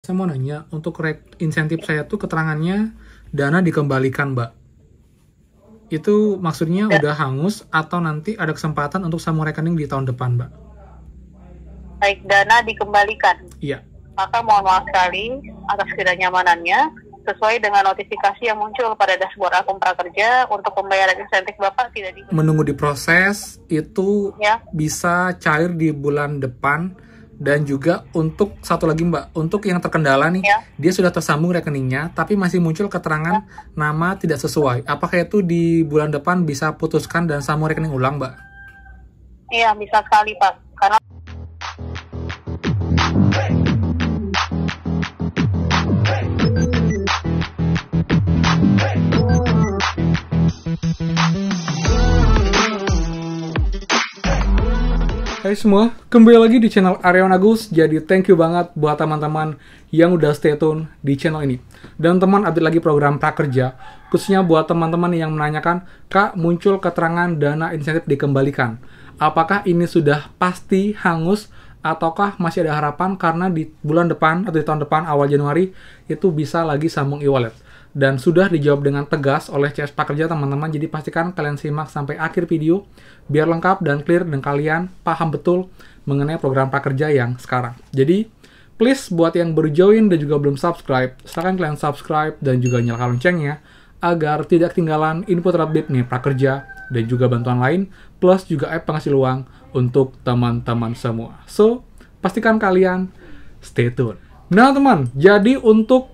Saya mau nanya, untuk insentif saya tuh keterangannya dana dikembalikan, Mbak. Itu maksudnya udah hangus atau nanti ada kesempatan untuk sambung rekening di tahun depan, Mbak? Baik, dana dikembalikan. Iya. Maka mohon maaf sekali atas ketidaknyamanannya. Sesuai dengan notifikasi yang muncul pada dashboard akun prakerja untuk pembayaran insentif Bapak tidak di... Menunggu diproses itu Ya. bisa cair di bulan depan. Dan juga untuk satu lagi, Mbak, untuk yang terkendala nih, Ya. dia sudah tersambung rekeningnya, tapi masih muncul keterangan nama tidak sesuai. Apakah itu di bulan depan bisa putuskan dan sambung rekening ulang, Mbak? Iya, bisa sekali Pak. Karena Hai semua, kembali lagi di channel Aryawan Agus. Jadi thank you banget buat teman-teman yang udah stay tune di channel ini. Dan teman update lagi program prakerja, khususnya buat teman-teman yang menanyakan, Kak, muncul keterangan dana insentif dikembalikan. Apakah ini sudah pasti hangus ataukah masih ada harapan karena di bulan depan atau di tahun depan awal Januari itu bisa lagi sambung e-wallet? Dan sudah dijawab dengan tegas oleh CS Prakerja, teman-teman. Jadi pastikan kalian simak sampai akhir video biar lengkap dan clear dan kalian paham betul mengenai program prakerja yang sekarang. Jadi please buat yang baru join dan juga belum subscribe, silahkan kalian subscribe dan juga nyalakan loncengnya agar tidak ketinggalan info terupdate nih prakerja dan juga bantuan lain, plus juga app penghasil uang untuk teman-teman semua. So, pastikan kalian stay tune. Nah teman, jadi untuk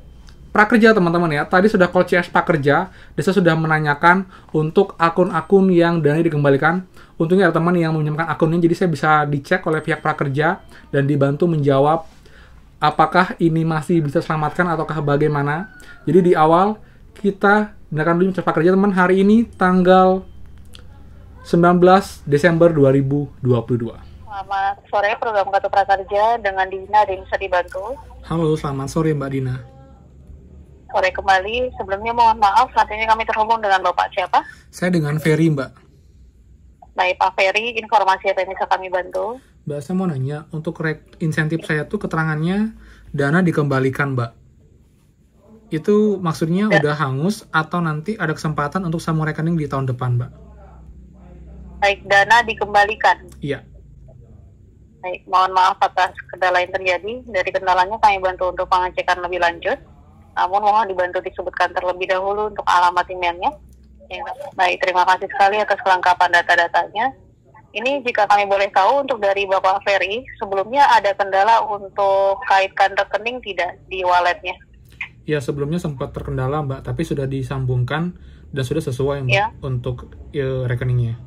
prakerja teman-teman ya, tadi sudah call CS Prakerja, Desa sudah menanyakan untuk akun-akun yang dana dikembalikan. Untungnya ada teman yang meminjamkan akunnya, jadi saya bisa dicek oleh pihak prakerja dan dibantu menjawab apakah ini masih bisa selamatkan ataukah bagaimana. Jadi di awal kita gunakan dulu CS Prakerja teman, hari ini tanggal 19 Desember 2022. selamat sore, program Kartu Prakerja dengan Dina, ada yang bisa dibantu. Halo, selamat sore Mbak Dina. Sore kembali, sebelumnya mohon maaf, saat ini kami terhubung dengan Bapak siapa? Saya dengan Ferry, Mbak. Baik Pak Ferry, informasi apa yang bisa kami bantu? Mbak, saya mau nanya, untuk insentif saya tuh keterangannya dana dikembalikan, Mbak. Itu maksudnya udah hangus atau nanti ada kesempatan untuk sambung rekening di tahun depan, Mbak? Baik, dana dikembalikan. Iya. Baik, mohon maaf atas kendala yang terjadi. Dari kendalanya kami bantu untuk pengecekan lebih lanjut. Namun mohon dibantu disebutkan terlebih dahulu untuk alamat emailnya. Baik, terima kasih sekali atas kelengkapan data-datanya. Ini jika kami boleh tahu untuk dari Bapak Ferry, sebelumnya ada kendala untuk kaitkan rekening tidak di walletnya? Ya, sebelumnya sempat terkendala, Mbak, tapi sudah disambungkan dan sudah sesuai, Mbak, Ya. untuk rekeningnya.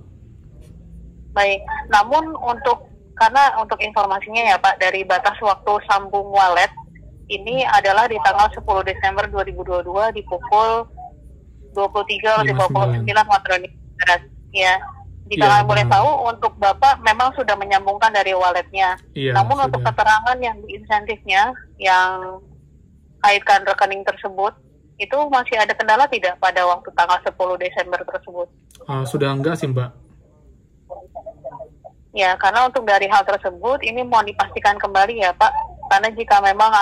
Baik, namun karena untuk informasinya ya Pak, dari batas waktu sambung wallet, ini adalah di tanggal 10 Desember 2022 di pukul 23.59 waktu Indonesia Barat. Ya, jika kalian boleh tahu, untuk Bapak memang sudah menyambungkan dari walletnya. Iya, Namun sudah. untuk keterangan yang di insentifnya, yang kaitkan rekening tersebut, itu masih ada kendala tidak pada waktu tanggal 10 Desember tersebut? Sudah enggak sih, Mbak. Ya, karena untuk dari hal tersebut, ini mohon dipastikan kembali ya Pak, karena jika memang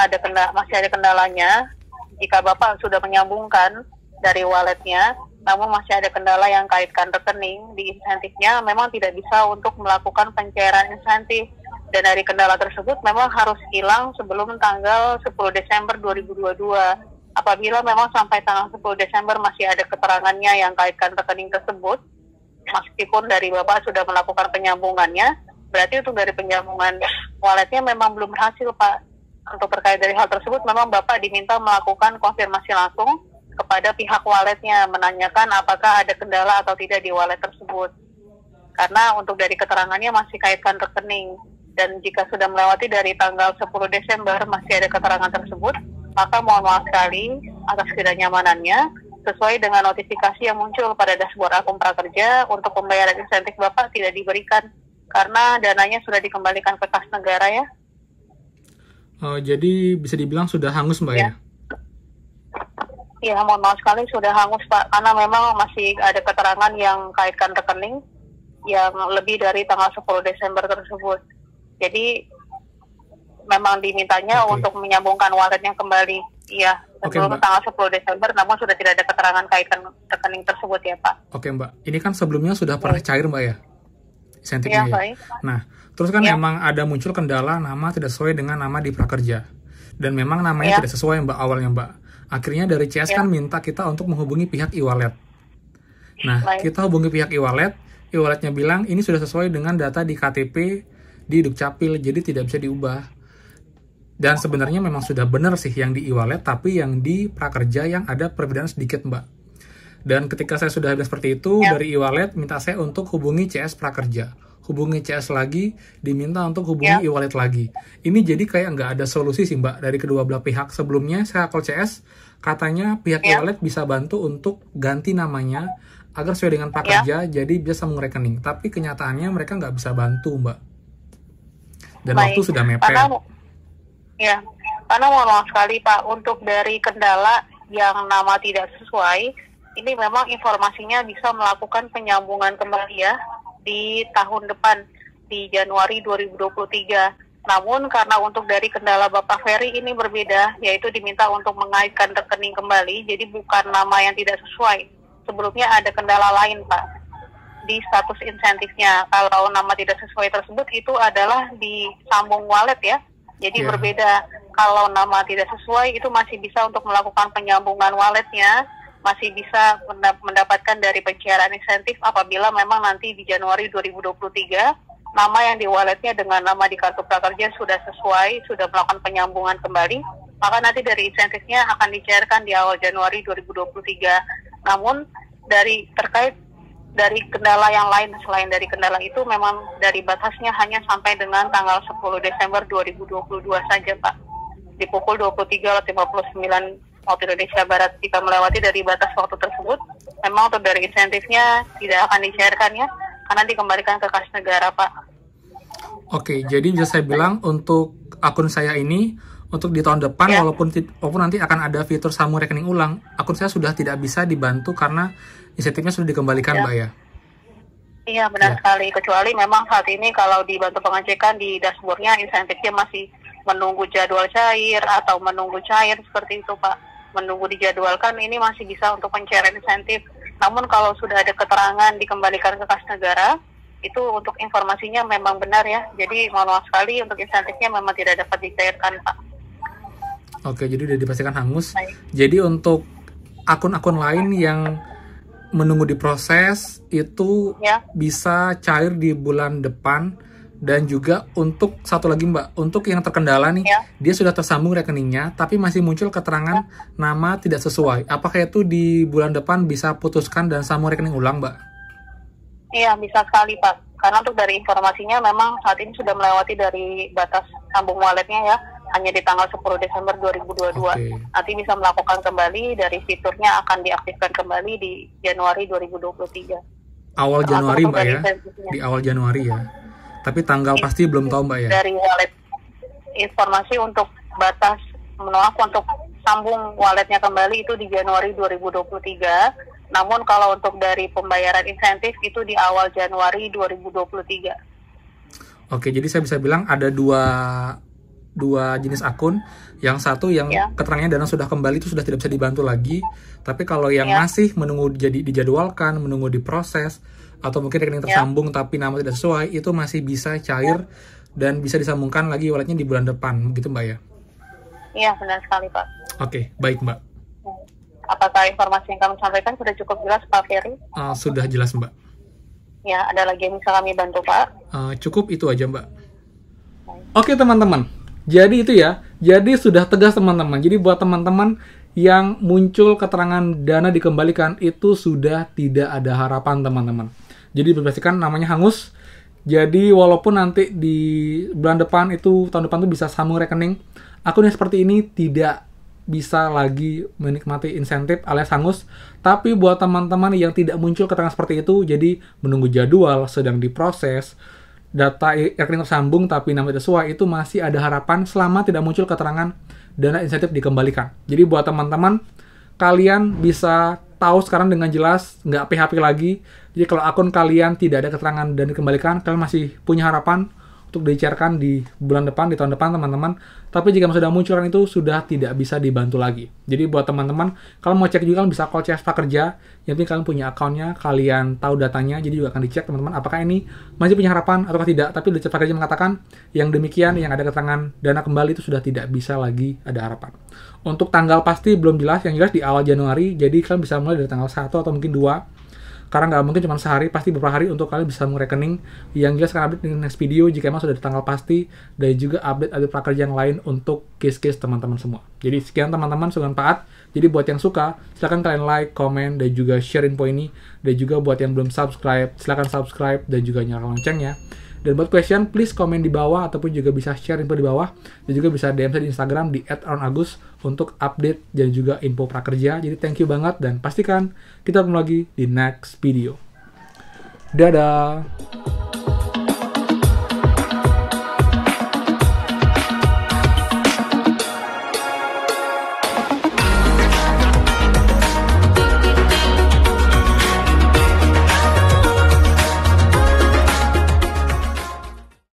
masih ada kendalanya, jika Bapak sudah menyambungkan dari walletnya, namun masih ada kendala yang kaitkan rekening di insentifnya, memang tidak bisa untuk melakukan pencairan insentif. Dan dari kendala tersebut memang harus hilang sebelum tanggal 10 Desember 2022. Apabila memang sampai tanggal 10 Desember masih ada keterangannya yang kaitkan rekening tersebut, meskipun dari Bapak sudah melakukan penyambungannya, berarti untuk dari penyambungan walletnya memang belum berhasil, Pak. Untuk terkait dari hal tersebut, memang Bapak diminta melakukan konfirmasi langsung kepada pihak walletnya, menanyakan apakah ada kendala atau tidak di wallet tersebut. Karena untuk dari keterangannya masih kaitkan rekening. Dan jika sudah melewati dari tanggal 10 Desember masih ada keterangan tersebut, maka mohon maaf sekali atas ketidaknyamanannya. Sesuai dengan notifikasi yang muncul pada dashboard akun prakerja untuk pembayaran insentif Bapak tidak diberikan karena dananya sudah dikembalikan ke kas negara ya. Jadi bisa dibilang sudah hangus, Mbak, ya? Iya, mohon maaf sekali sudah hangus Pak, karena memang masih ada keterangan yang kaitkan rekening yang lebih dari tanggal 10 Desember tersebut. Jadi memang dimintanya untuk menyambungkan walletnya kembali. Iya, sebelum tanggal 10 Desember, namun sudah tidak ada keterangan kaitan rekening tersebut ya Pak. Oke Mbak, ini kan sebelumnya sudah pernah cair Mbak ya? Insentifnya ya? Nah, terus kan emang ada muncul kendala nama tidak sesuai dengan nama di prakerja. Dan memang namanya tidak sesuai Mbak awalnya Mbak. Akhirnya dari CS kan minta kita untuk menghubungi pihak e-wallet. Nah, kita hubungi pihak e-wallet, e-walletnya bilang ini sudah sesuai dengan data di KTP, di Dukcapil, jadi tidak bisa diubah. Dan sebenarnya memang sudah benar sih yang di e-wallet, tapi yang di prakerja yang ada perbedaan sedikit Mbak. Dan ketika saya sudah bilang seperti itu, dari e-wallet minta saya untuk hubungi CS prakerja. Hubungi CS lagi, diminta untuk hubungi e-wallet lagi. Ini jadi kayak nggak ada solusi sih Mbak dari kedua belah pihak. Sebelumnya saya call CS, katanya pihak e-wallet bisa bantu untuk ganti namanya agar sesuai dengan prakerja, jadi bisa sambung rekening. Tapi kenyataannya mereka nggak bisa bantu Mbak. Dan waktu sudah mepet. Karena mohon maaf sekali Pak, untuk dari kendala yang nama tidak sesuai, ini memang informasinya bisa melakukan penyambungan kembali ya di tahun depan, di Januari 2023. Namun karena untuk dari kendala Bapak Ferry ini berbeda, yaitu diminta untuk mengaitkan rekening kembali, jadi bukan nama yang tidak sesuai. Sebelumnya ada kendala lain Pak, di status insentifnya. Kalau nama tidak sesuai tersebut itu adalah di sambung wallet ya. Jadi berbeda. Kalau nama tidak sesuai itu masih bisa untuk melakukan penyambungan walletnya, masih bisa mendapatkan dari pencairan insentif apabila memang nanti di Januari 2023 nama yang di walletnya dengan nama di kartu prakerja sudah sesuai, sudah melakukan penyambungan kembali, maka nanti dari insentifnya akan dicairkan di awal Januari 2023. Namun terkait dari kendala yang lain selain dari kendala itu, memang dari batasnya hanya sampai dengan tanggal 10 Desember 2022 saja Pak. Di pukul 23.59 waktu Indonesia Barat, jika melewati dari batas waktu tersebut, memang untuk dari insentifnya tidak akan dicairkan ya, karena dikembalikan ke kas negara Pak. Oke, jadi bisa saya bilang untuk akun saya ini, untuk di tahun depan, walaupun nanti akan ada fitur sambung rekening ulang, akun saya sudah tidak bisa dibantu karena insentifnya sudah dikembalikan Mbak ya? Iya benar sekali, kecuali memang saat ini kalau dibantu pengecekan di dashboardnya insentifnya masih menunggu jadwal cair atau menunggu cair seperti itu Pak. Menunggu dijadwalkan ini masih bisa untuk pencairan insentif. Namun kalau sudah ada keterangan dikembalikan ke kas negara, itu untuk informasinya memang benar ya. Jadi mohon maaf sekali untuk insentifnya memang tidak dapat dicairkan Pak. Oke, jadi udah dipastikan hangus. Jadi untuk akun-akun lain yang menunggu diproses itu bisa cair di bulan depan. Dan juga untuk satu lagi Mbak, untuk yang terkendala nih, dia sudah tersambung rekeningnya, tapi masih muncul keterangan nama tidak sesuai. Apakah itu di bulan depan bisa putuskan dan sambung rekening ulang Mbak? Iya, bisa sekali Pak. Karena untuk dari informasinya memang saat ini sudah melewati dari batas sambung walletnya ya, hanya di tanggal 10 Desember 2022. Nanti bisa melakukan kembali, dari fiturnya akan diaktifkan kembali di Januari 2023. Awal Januari Mbak ya? Di awal Januari ya? Tapi tanggal pasti belum tahu Mbak ya? Dari wallet, informasi untuk batas menolak untuk sambung walletnya kembali itu di Januari 2023. Namun kalau untuk dari pembayaran insentif itu di awal Januari 2023. Oke, jadi saya bisa bilang ada dua jenis akun. Yang satu yang keterangannya dana sudah kembali itu sudah tidak bisa dibantu lagi. Tapi kalau yang masih menunggu jadi dijadwalkan, menunggu diproses, atau mungkin rekening tersambung tapi nama tidak sesuai, itu masih bisa cair dan bisa disambungkan lagi walletnya di bulan depan, begitu Mbak ya? Iya, benar sekali Pak. Oke, baik Mbak. Apakah informasi yang kami sampaikan sudah cukup jelas Pak Ferry? Sudah jelas Mbak. Ya, ada lagi yang bisa kami bantu Pak? Cukup itu aja Mbak. Oke teman-teman, jadi itu ya, jadi sudah tegas teman-teman. Jadi buat teman-teman yang muncul keterangan dana dikembalikan, itu sudah tidak ada harapan teman-teman. Jadi berpastikan namanya hangus. Jadi walaupun nanti di bulan depan itu, tahun depan tuh bisa sambung rekening, akun yang seperti ini tidak bisa lagi menikmati insentif alias hangus. Tapi buat teman-teman yang tidak muncul keterangan seperti itu, jadi menunggu jadwal, sedang diproses, data rekening tersambung tapi nama tidak sesuai, itu masih ada harapan selama tidak muncul keterangan dana insentif dikembalikan. Jadi buat teman-teman, kalian bisa tahu sekarang dengan jelas, nggak PHP lagi. Jadi kalau akun kalian tidak ada keterangan dan dikembalikan, kalian masih punya harapan untuk di-share-kan di bulan depan, di tahun depan teman-teman. Tapi jika sudah munculkan itu sudah tidak bisa dibantu lagi. Jadi buat teman-teman, kalau mau cek juga kalian bisa call CS Prakerja. Yang penting kalian punya akunnya, kalian tahu datanya, jadi juga akan dicek teman-teman apakah ini masih punya harapan atau tidak. Tapi di CS Prakerja mengatakan yang demikian, yang ada keterangan dana kembali itu sudah tidak bisa lagi ada harapan. Untuk tanggal pasti belum jelas, yang jelas di awal Januari, jadi kalian bisa mulai dari tanggal 1 atau mungkin 2. Karena nggak mungkin cuma sehari, pasti beberapa hari untuk kalian bisa rekening. Yang jelas akan update di next video jika emang sudah di tanggal pasti, dan juga update prakerja yang lain untuk case-case teman-teman semua. Jadi sekian teman-teman, semoga bermanfaat. Jadi buat yang suka, silahkan kalian like, komen, dan juga share info ini. Dan juga buat yang belum subscribe, silahkan subscribe dan juga nyalakan loncengnya. Dan buat question, please komen di bawah ataupun juga bisa share info di bawah. Dan juga bisa DM saya di Instagram di @aaronagus untuk update dan juga info prakerja. Jadi thank you banget dan pastikan kita ketemu lagi di next video. Dadah!